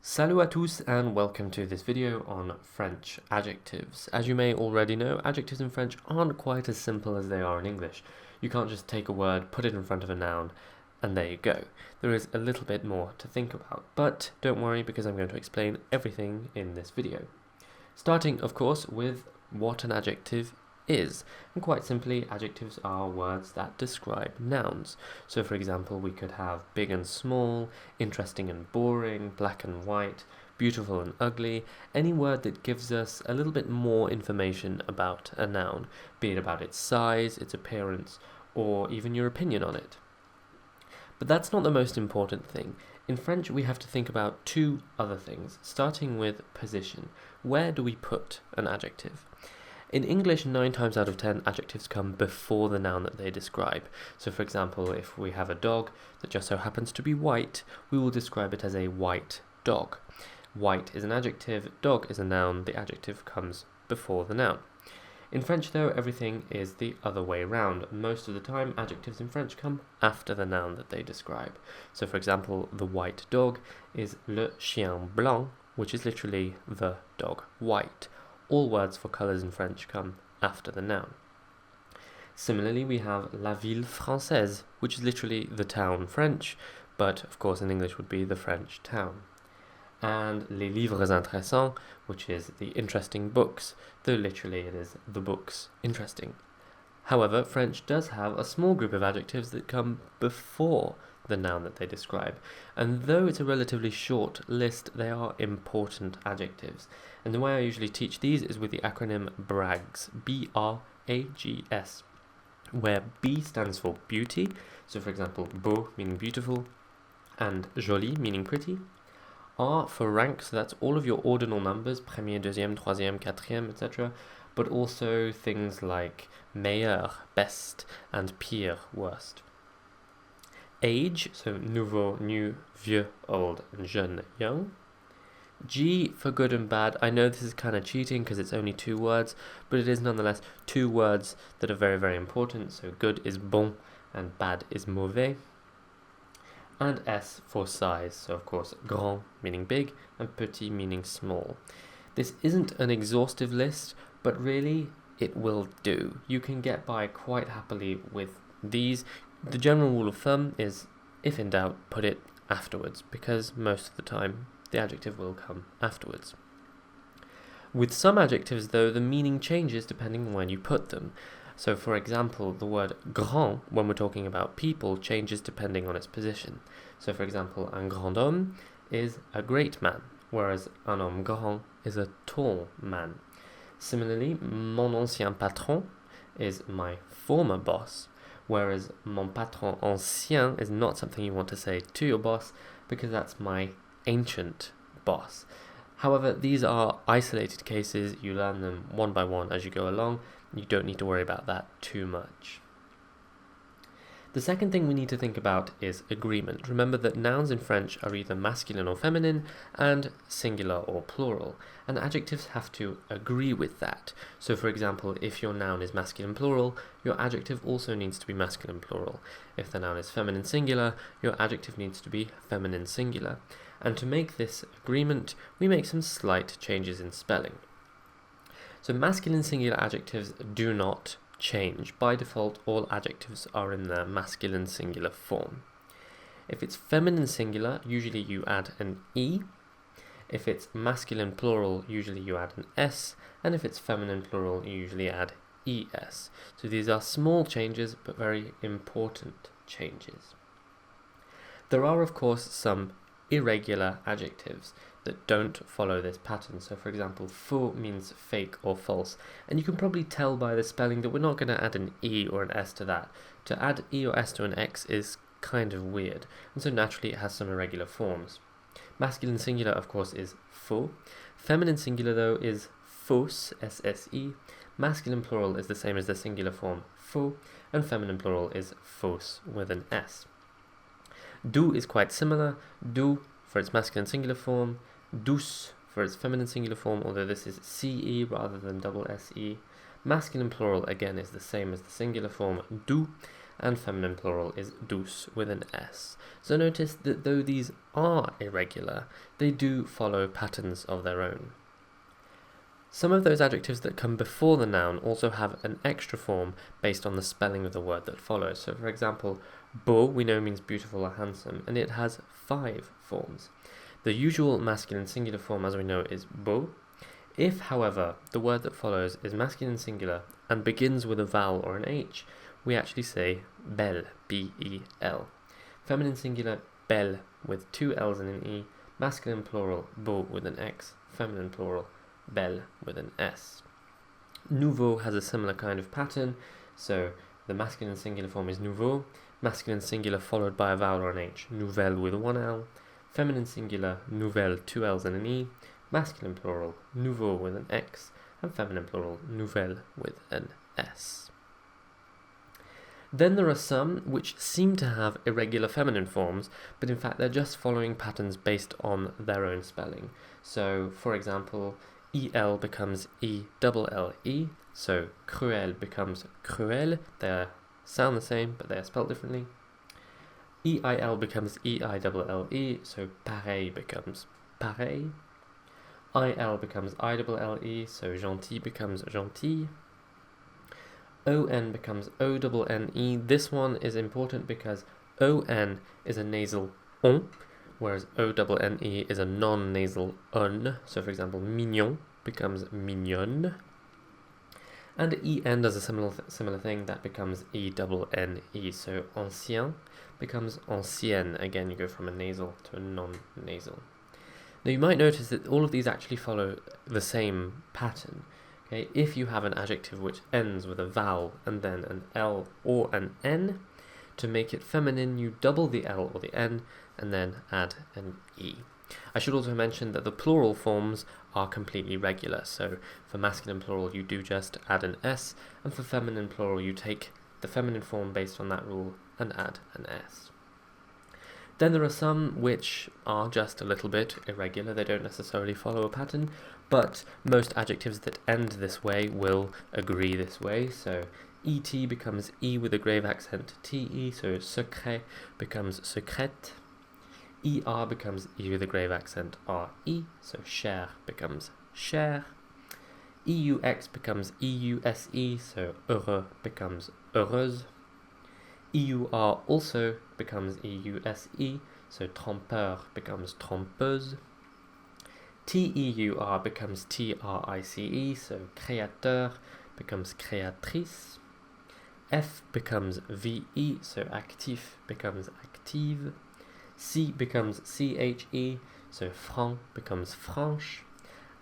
Salut à tous and welcome to this video on French adjectives. As you may already know, adjectives in French aren't quite as simple as they are in English. You can't just take a word, put it in front of a noun, and there you go. There is a little bit more to think about, but don't worry because I'm going to explain everything in this video. Starting, of course, with what an adjective is. And quite simply, adjectives are words that describe nouns. So for example, we could have big and small, interesting and boring, black and white, beautiful and ugly, any word that gives us a little bit more information about a noun, be it about its size, its appearance, or even your opinion on it. But that's not the most important thing. In French, we have to think about two other things, starting with position. Where do we put an adjective? In English, 9 times out of 10, adjectives come before the noun that they describe. So for example, if we have a dog that just so happens to be white, we will describe it as a white dog. White is an adjective, dog is a noun, the adjective comes before the noun. In French, though, everything is the other way around. Most of the time, adjectives in French come after the noun that they describe. So for example, the white dog is le chien blanc, which is literally the dog white. All words for colours in French come after the noun. Similarly, we have la ville française, which is literally the town French, but of course in English would be the French town. And les livres intéressants, which is the interesting books, though literally it is the books interesting. However, French does have a small group of adjectives that come before the noun that they describe, and though it's a relatively short list, they are important adjectives. And the way I usually teach these is with the acronym BRAGS, B-R-A-G-S, where B stands for beauty, so for example, beau meaning beautiful, and joli meaning pretty. R for rank, so that's all of your ordinal numbers, premier, deuxième, troisième, quatrième, etc., but also things like meilleur, best, and pire, worst. Age, so nouveau, new, vieux, old, and jeune, young. G for good and bad. I know this is kind of cheating because it's only 2 words, but it is nonetheless 2 words that are very, very important. So good is bon and bad is mauvais. And S for size. So of course, grand meaning big and petit meaning small. This isn't an exhaustive list, but really it will do. You can get by quite happily with these. The general rule of thumb is, if in doubt, put it afterwards, because most of the time the adjective will come afterwards. With some adjectives, though, the meaning changes depending on where you put them. So, for example, the word grand, when we're talking about people, changes depending on its position. So, for example, un grand homme is a great man, whereas un homme grand is a tall man. Similarly, mon ancien patron is my former boss, whereas mon patron ancien is not something you want to say to your boss because that's my ancient boss. However, these are isolated cases. You learn them one by one as you go along. You don't need to worry about that too much. The second thing we need to think about is agreement. Remember that nouns in French are either masculine or feminine and singular or plural, and adjectives have to agree with that. So for example, if your noun is masculine plural, your adjective also needs to be masculine plural. If the noun is feminine singular, your adjective needs to be feminine singular. And to make this agreement, we make some slight changes in spelling. So masculine singular adjectives do not change. By default, all adjectives are in their masculine singular form. If it's feminine singular, usually you add an E. If it's masculine plural, usually you add an S. And if it's feminine plural, you usually add ES. So these are small changes, but very important changes. There are, of course, some irregular adjectives that don't follow this pattern. So for example, faux means fake or false, and you can probably tell by the spelling that we're not going to add an E or an S to that. To add E or S to an X is kind of weird, and so naturally it has some irregular forms. Masculine singular, of course, is faux. Feminine singular, though, is fausse, S-S-E. Masculine plural is the same as the singular form faux, and feminine plural is fausse with an S. Doux is quite similar. Doux for its masculine singular form, douce for its feminine singular form, although this is CE rather than double SE. Masculine plural again is the same as the singular form doux, and feminine plural is douce with an S. So notice that though these are irregular, they do follow patterns of their own. Some of those adjectives that come before the noun also have an extra form based on the spelling of the word that follows. So for example, beau we know means beautiful or handsome, and it has 5 forms. The usual masculine singular form, as we know, is beau. If, however, the word that follows is masculine singular and begins with a vowel or an H, we actually say belle, B-E-L. Feminine singular, belle, with 2 L's and an E. Masculine plural, beau with an X. Feminine plural, belle with an S. Nouveau has a similar kind of pattern, so the masculine singular form is nouveau, masculine singular followed by a vowel or an H, nouvelle with 1 L, feminine singular, nouvelle, 2 L's and an E, masculine plural, nouveau with an X, and feminine plural, nouvelle with an S. Then there are some which seem to have irregular feminine forms, but in fact they're just following patterns based on their own spelling. So, for example, EL becomes ELLE, so cruel becomes cruel. They sound the same, but they are spelled differently. EIL becomes EILLE, so pareil becomes pareil. IL becomes ILLE, so gentil becomes gentil. ON becomes ONNE. This one is important because ON is a nasal on, whereas ONNE is a non-nasal un. So for example, mignon becomes mignonne. And EN does a similar thing, that becomes ENNE. So ancien becomes ancienne. Again, you go from a nasal to a non-nasal. Now you might notice that all of these actually follow the same pattern. Okay, if you have an adjective which ends with a vowel and then an L or an N, to make it feminine you double the L or the N and then add an E. I should also mention that the plural forms are completely regular, so for masculine plural you do just add an S, and for feminine plural you take the feminine form based on that rule and add an S. Then there are some which are just a little bit irregular, they don't necessarily follow a pattern, but most adjectives that end this way will agree this way. So ET becomes E with a grave accent TE, so secret becomes secrète. ER becomes E with a grave accent RE, so cher becomes cher. EUX becomes EUSE, so heureux becomes heureuse. EUR also becomes EUSE, so trompeur becomes trompeuse. TEUR becomes TRICE, so créateur becomes créatrice. F becomes VE, so actif becomes active. C becomes CHE, so franc becomes franche.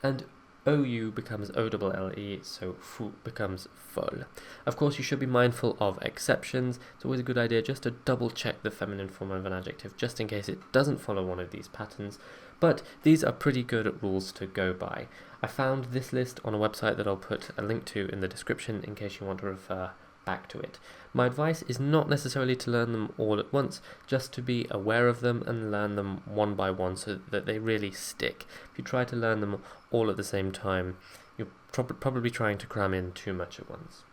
And OU becomes OLLE, so fou becomes folle. Of course, you should be mindful of exceptions. It's always a good idea just to double check the feminine form of an adjective, just in case it doesn't follow one of these patterns. But these are pretty good rules to go by. I found this list on a website that I'll put a link to in the description in case you want to refer back to it. My advice is not necessarily to learn them all at once, just to be aware of them and learn them one by one so that they really stick. If you try to learn them all at the same time, you're probably trying to cram in too much at once.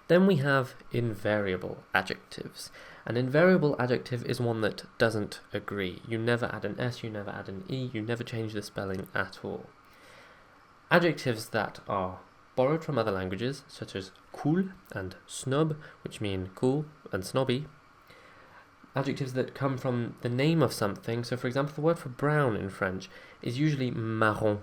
Then we have invariable adjectives. An invariable adjective is one that doesn't agree. You never add an S, you never add an E, you never change the spelling at all. Adjectives that are borrowed from other languages, such as cool and snob, which mean cool and snobby. Adjectives that come from the name of something, so for example the word for brown in French is usually marron,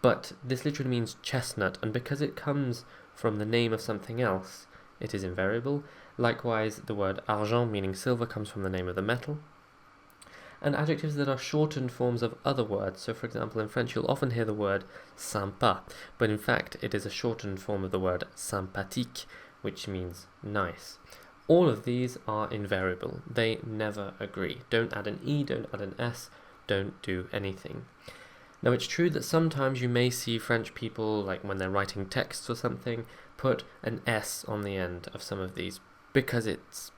but this literally means chestnut, and because it comes from the name of something else, it is invariable. Likewise, the word argent, meaning silver, comes from the name of the metal. And adjectives that are shortened forms of other words. So for example, in French you'll often hear the word sympa, but in fact it is a shortened form of the word sympathique, which means nice. All of these are invariable. They never agree. Don't add an E, don't add an S, don't do anything. Now it's true that sometimes you may see French people, like when they're writing texts or something, put an S on the end of some of these because it's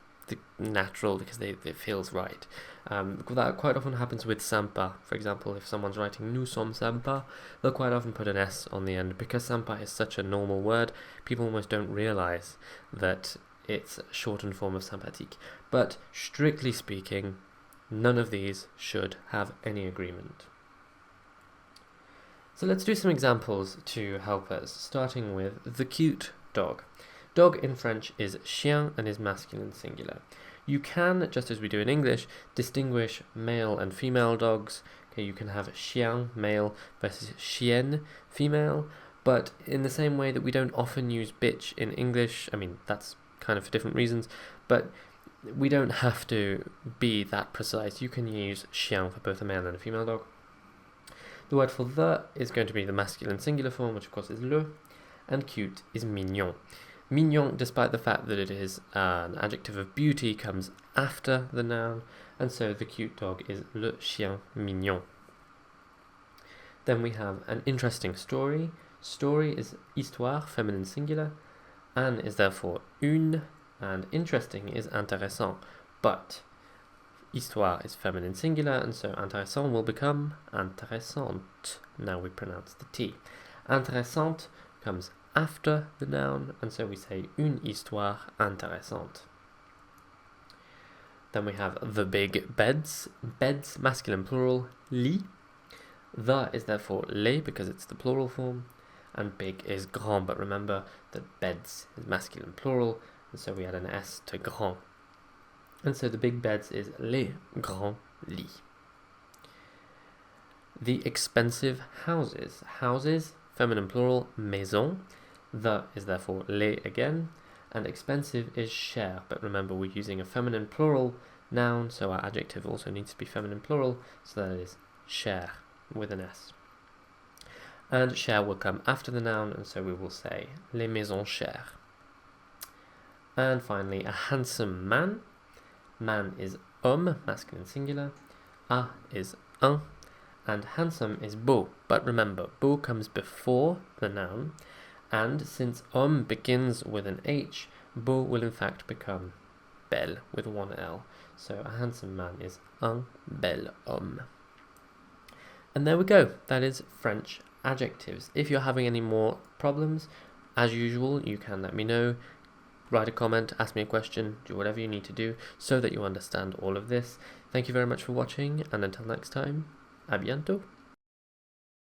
natural, because it feels right. That quite often happens with sympa. For example, if someone's writing nous sommes sympa, they'll quite often put an S on the end because sympa is such a normal word. People almost don't realize that its shortened form of sympathique. But strictly speaking, none of these should have any agreement. So let's do some examples to help us, starting with the cute dog. Dog in French is chien and is masculine singular. You can, just as we do in English, distinguish male and female dogs. Okay, you can have chien, male, versus chienne, female, but in the same way that we don't often use bitch in English, I mean, that's kind of for different reasons, but we don't have to be that precise. You can use chien for both a male and a female dog. The word for the is going to be the masculine singular form, which of course is le, and cute is mignon. Mignon, despite the fact that it is an adjective of beauty, comes after the noun, and so the cute dog is le chien mignon. Then we have an interesting story. Story is histoire, feminine singular. An is therefore une, and interesting is intéressant. But histoire is feminine singular, and so intéressant will become intéressante. Now we pronounce the T. Intéressante comes after the noun, and so we say une histoire intéressante. Then we have the big beds. Beds, masculine plural, lit. The is therefore les because it's the plural form, and big is grand, but remember that beds is masculine plural, and so we add an S to grand. And so the big beds is les grands lits. The expensive houses. Houses, feminine plural, maison. The is therefore les again, and expensive is cher, but remember we're using a feminine plural noun, so our adjective also needs to be feminine plural, so that is cher with an S. And cher will come after the noun, and so we will say les maisons chères. And finally, a handsome man. Man is homme, masculine singular. A is un, and handsome is beau. But remember, beau comes before the noun, and since homme begins with an H, beau will in fact become belle with one L. So a handsome man is un bel homme. And there we go. That is French adjectives. If you're having any more problems, as usual, you can let me know. Write a comment, ask me a question, do whatever you need to do so that you understand all of this. Thank you very much for watching, and until next time, à bientôt.